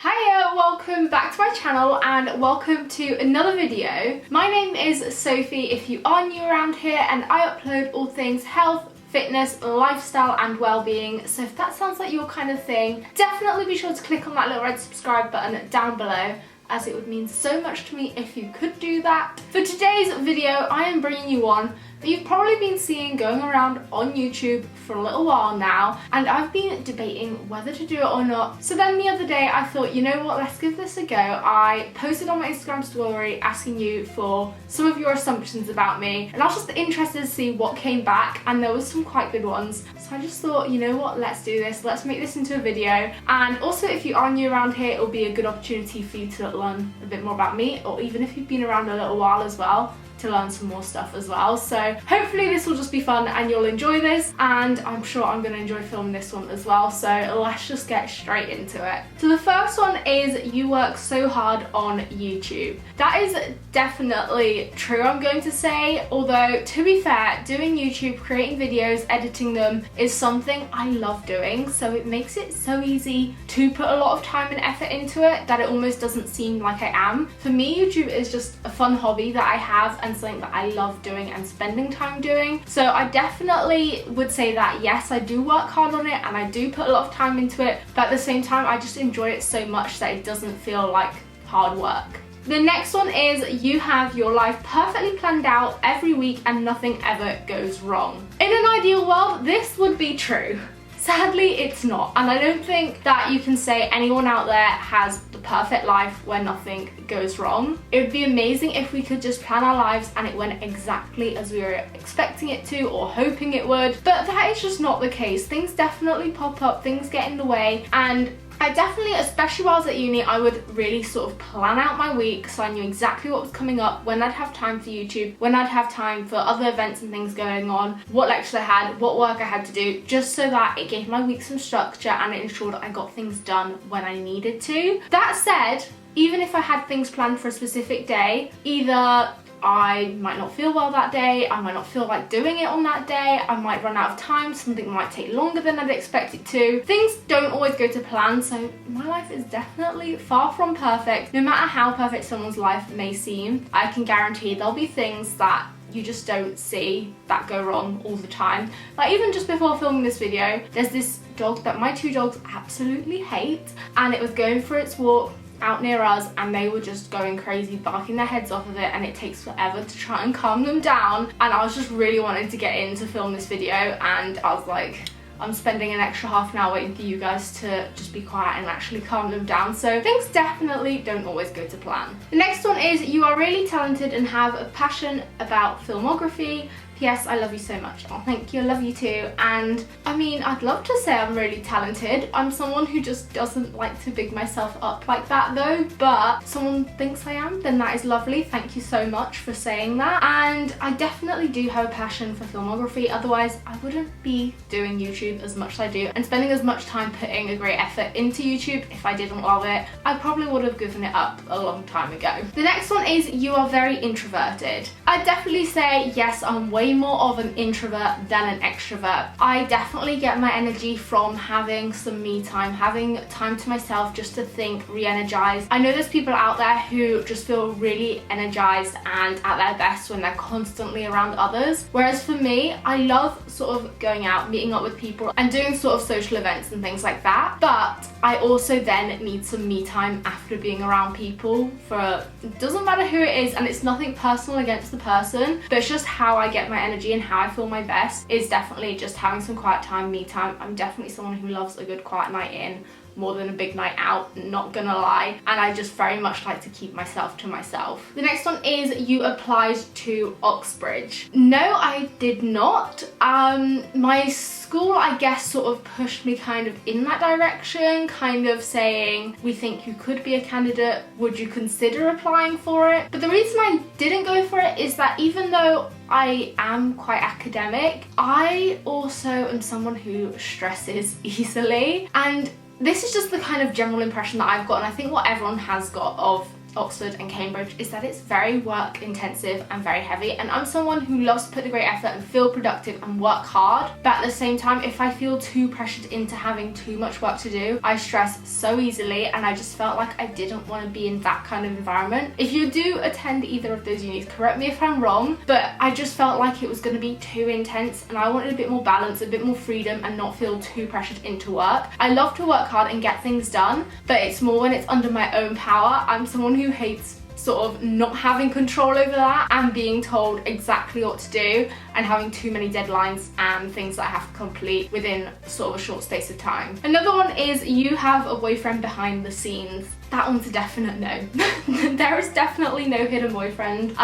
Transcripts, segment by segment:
Hiya, welcome back to my channel and welcome to another video. My name is Sofie if you are new around here, and I upload all things health, fitness, lifestyle and well-being. So if that sounds like your kind of thing, definitely be sure to click on that little red subscribe button down below, as it would mean so much to me if you could do that. For today's video, I am bringing you one that you've probably been seeing going around on YouTube for a little while now, and I've been debating whether to do it or not. So then the other day I thought, you know what, let's give this a go. I posted on my Instagram story asking you for some of your assumptions about me, and I was just interested to see what came back, and there was some quite good ones. So I just thought, you know what, let's do this, let's make this into a video. And also, if you are new around here, it'll be a good opportunity for you to learn a bit more about me, or even if you've been around a little while as well, to learn some more stuff as well. So hopefully this will just be fun and you'll enjoy this, and I'm sure I'm going to enjoy filming this one as well. So let's just get straight into it. So the first one is, you work so hard on YouTube. That is definitely true, I'm going to say, although to be fair, doing YouTube, creating videos, editing them is something I love doing, so it makes it so easy to put a lot of time and effort into it that it almost doesn't seem like I am. For me, YouTube is just a fun hobby that I have and something that I love doing and spending time doing. So I definitely would say that yes, I do work hard on it and I do put a lot of time into it, but at the same time I just enjoy it so much that it doesn't feel like hard work. The next one is, you have your life perfectly planned out every week and nothing ever goes wrong. In an ideal world, this would be true. Sadly, it's not, and I don't think that you can say anyone out there has the perfect life where nothing goes wrong. It would be amazing if we could just plan our lives and it went exactly as we were expecting it to or hoping it would, but that is just not the case. Things definitely pop up, things get in the way, and I definitely, especially while I was at uni, I would really sort of plan out my week so I knew exactly what was coming up, when I'd have time for YouTube, when I'd have time for other events and things going on, what lectures I had, what work I had to do, just so that it gave my week some structure and it ensured I got things done when I needed to. That said, even if I had things planned for a specific day, either I might not feel well that day, I might not feel like doing it on that day, I might run out of time, something might take longer than I'd expect it to. Things don't always go to plan, so my life is definitely far from perfect. No matter how perfect someone's life may seem, I can guarantee there'll be things that you just don't see that go wrong all the time. Like even just before filming this video, there's this dog that my two dogs absolutely hate, and it was going for its walk out near us and they were just going crazy, barking their heads off of it, and it takes forever to try and calm them down. And I was just really wanting to get in to film this video, and I was like, I'm spending an extra half an hour waiting for you guys to just be quiet and actually calm them down. So things definitely don't always go to plan. The next one is, you are really talented and have a passion about filmography. P.S. I love you so much. Oh, thank you, I love you too. And I mean, I'd love to say I'm really talented. I'm someone who just doesn't like to big myself up like that though, but someone thinks I am, then that is lovely. Thank you so much for saying that. And I definitely do have a passion for filmography, otherwise I wouldn't be doing YouTube as much as I do and spending as much time putting a great effort into YouTube. If I didn't love it, I probably would have given it up a long time ago. The next one is, you are very introverted. I'd definitely say yes, I'm way more of an introvert than an extrovert. I definitely get my energy from having some me time, having time to myself just to think, re-energize. I know there's people out there who just feel really energized and at their best when they're constantly around others, whereas for me, I love sort of going out, meeting up with people and doing sort of social events and things like that, but I also then need some me time after being around people. It doesn't matter who it is, and it's nothing personal against the person, but it's just how I get my energy and how I feel my best is definitely just having some quiet time, me time. I'm definitely someone who loves a good quiet night in more than a big night out, not gonna lie, and I just very much like to keep myself to myself. The next one is, you applied to Oxbridge. No, I did not. My school, I guess, sort of pushed me kind of in that direction, kind of saying, we think you could be a candidate, would you consider applying for it? But the reason I didn't go for it is that even though I am quite academic, I also am someone who stresses easily, and this is just the kind of general impression that I've got, and I think what everyone has got of Oxford and Cambridge is that it's very work intensive and very heavy, and I'm someone who loves to put a great effort and feel productive and work hard, but at the same time, if I feel too pressured into having too much work to do, I stress so easily, and I just felt like I didn't want to be in that kind of environment. If you do attend either of those unis, correct me if I'm wrong, but I just felt like it was going to be too intense, and I wanted a bit more balance, a bit more freedom, and not feel too pressured into work. I love to work hard and get things done, but it's more when it's under my own power. I'm someone who hates sort of not having control over that and being told exactly what to do and having too many deadlines and things that I have to complete within sort of a short space of time. Another one is you have a boyfriend behind the scenes. That one's a definite no. There is definitely no hidden boyfriend.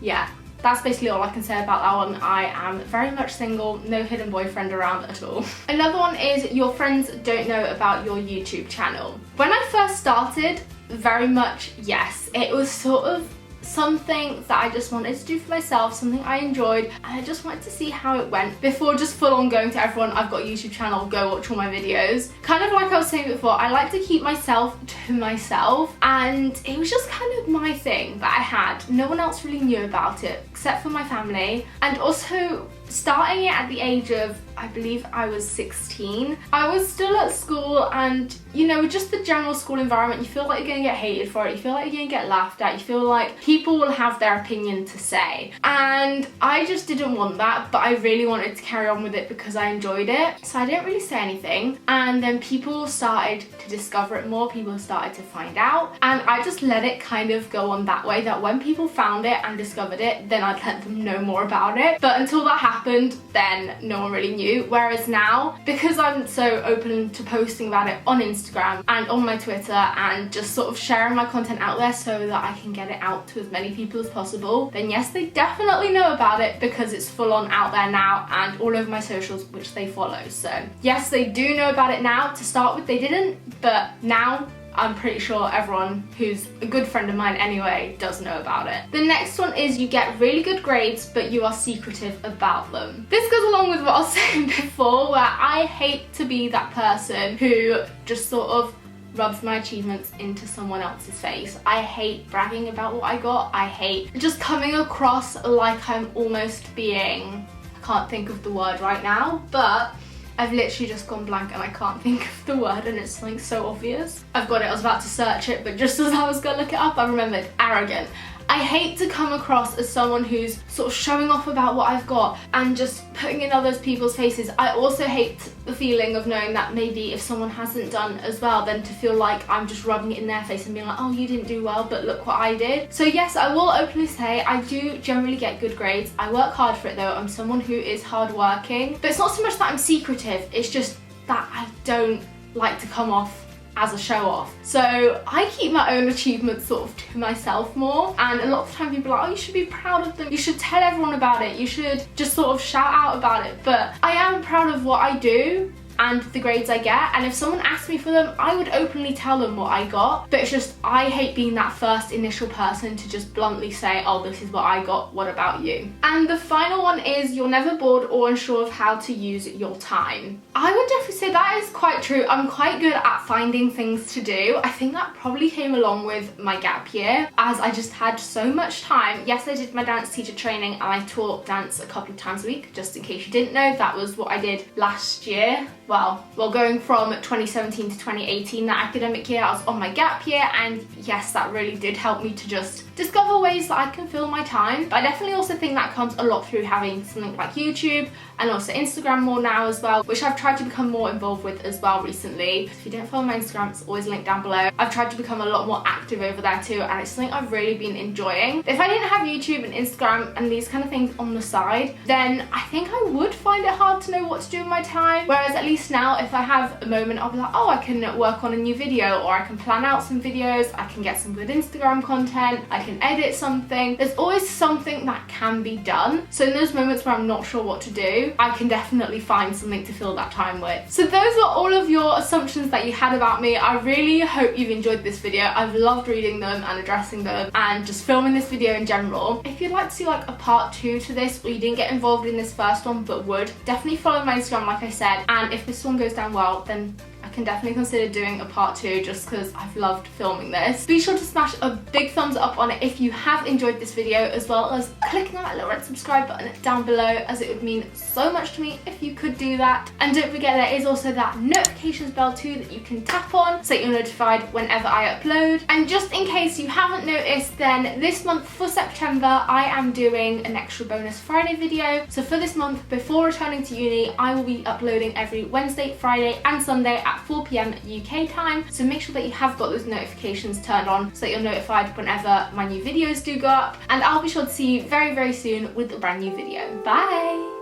Yeah. That's basically all I can say about that one. I am very much single, no hidden boyfriend around at all. Another one is your friends don't know about your YouTube channel. When I first started, very much yes. It was sort of something that I just wanted to do for myself, something I enjoyed, and I just wanted to see how it went before just full on going to everyone, I've got a YouTube channel, go watch all my videos. Kind of like I was saying before, I like to keep myself to myself, and it was just kind of my thing that I had. No one else really knew about it except for my family, and also starting it at the age of, I believe I was 16. I was still at school, and you know, just the general school environment, you feel like you're gonna get hated for it, you feel like you're gonna get laughed at, you feel like people will have their opinion to say. And I just didn't want that, but I really wanted to carry on with it because I enjoyed it. So I didn't really say anything. And then people started to discover it more, people started to find out. And I just let it kind of go on that way, that when people found it and discovered it, then I'd let them know more about it. But until that happened, then no one really knew. Whereas now, because I'm so open to posting about it on Instagram and on my Twitter and just sort of sharing my content out there so that I can get it out to as many people as possible, then yes, they definitely know about it because it's full on out there now and all over my socials, which they follow. So yes, they do know about it now. To start with, they didn't, but now I'm pretty sure everyone who's a good friend of mine anyway does know about it. The next one is you get really good grades, but you are secretive about them. This goes along with what I was saying before, where I hate to be that person who just sort of rubs my achievements into someone else's face. I hate bragging about what I got. I hate just coming across like I'm almost being, I can't think of the word right now, but I've literally just gone blank and I can't think of the word, and it's something so obvious. I've got it, I was about to search it, but just as I was gonna look it up, I remembered. Arrogant. I hate to come across as someone who's sort of showing off about what I've got and just putting in other people's faces. I also hate the feeling of knowing that maybe if someone hasn't done as well, then to feel like I'm just rubbing it in their face and being like, oh, you didn't do well, but look what I did. So yes, I will openly say I do generally get good grades. I work hard for it though. I'm someone who is hardworking, but it's not so much that I'm secretive, it's just that I don't like to come off as a show off. So I keep my own achievements sort of to myself more, and a lot of the time people are like, oh, you should be proud of them, you should tell everyone about it, you should just sort of shout out about it. But I am proud of what I do and the grades I get, and if someone asked me for them, I would openly tell them what I got. But it's just, I hate being that first initial person to just bluntly say, oh, this is what I got, what about you? And the final one is you're never bored or unsure of how to use your time. I would definitely say that is quite true. I'm quite good at finding things to do. I think that probably came along with my gap year, as I just had so much time. Yes, I did my dance teacher training and I taught dance a couple of times a week. Just in case you didn't know, that was what I did last year. Well, going from 2017 to 2018, that academic year, I was on my gap year, and yes, that really did help me to just discover ways that I can fill my time. But I definitely also think that comes a lot through having something like YouTube and also Instagram more now as well, which I've tried to become more involved with as well recently. If you don't follow my Instagram, it's always linked down below. I've tried to become a lot more active over there too, and it's something I've really been enjoying. If I didn't have YouTube and Instagram and these kind of things on the side, then I think I would find it hard to know what to do with my time. Whereas at least now, if I have a moment, I'll be like, oh, I can work on a new video, or I can plan out some videos, I can get some good Instagram content, I can edit something. There's always something that can be done. So in those moments where I'm not sure what to do, I can definitely find something to fill that time with. So those were all of your assumptions that you had about me. I really hope you've enjoyed this video. I've loved reading them and addressing them and just filming this video in general. If you'd like to see like a part 2 to this, or you didn't get involved in this first one but would, definitely follow my Instagram like I said, and if this one goes down well, then I can definitely consider doing a part 2 just because I've loved filming this. Be sure to smash a big thumbs up on it if you have enjoyed this video, as well as clicking on that little red subscribe button down below, as it would mean so much to me if you could do that. And don't forget, there is also that notifications bell too that you can tap on so that you're notified whenever I upload. And just in case you haven't noticed, then this month for September I am doing an extra bonus Friday video. So for this month, before returning to uni, I will be uploading every Wednesday, Friday and Sunday at 4 PM UK time. So make sure that you have got those notifications turned on so that you're notified whenever my new videos do go up. And I'll be sure to see you very, very soon with a brand new video. Bye!